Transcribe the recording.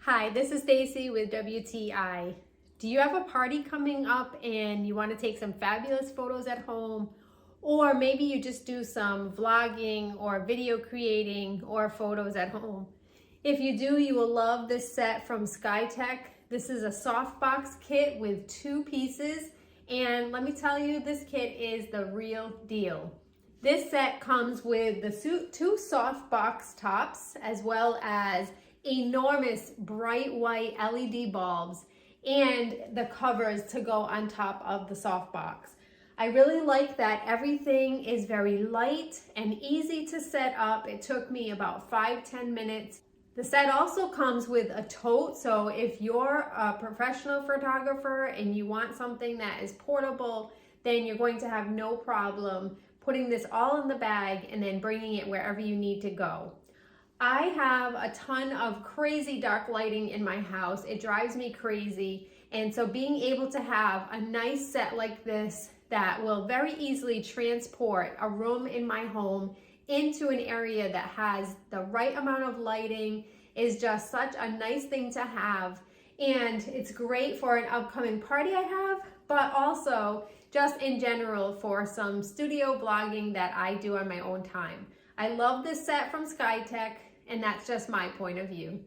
Hi, this is Stacy with WTI. Do you have a party coming up and you want to take some fabulous photos at home? Or maybe you just do some vlogging or video creating or photos at home. If you do, you will love this set from Skytex. This is a softbox kit with 2 pieces. And let me tell you, this kit is the real deal. This set comes with the 2 softbox tops as well as enormous bright white LED bulbs and the covers to go on top of the softbox. I really like that everything is very light and easy to set up. It took me about 5-10 minutes. The set also comes with a tote, so if you're a professional photographer and you want something that is portable, then you're going to have no problem putting this all in the bag and then bringing it wherever you need to go. I have a ton of crazy dark lighting in my house. It drives me crazy. And so being able to have a nice set like this that will very easily transport a room in my home into an area that has the right amount of lighting is just such a nice thing to have. And it's great for an upcoming party I have, but also just in general for some studio vlogging that I do on my own time. I love this set from Skytex, and that's just my point of view.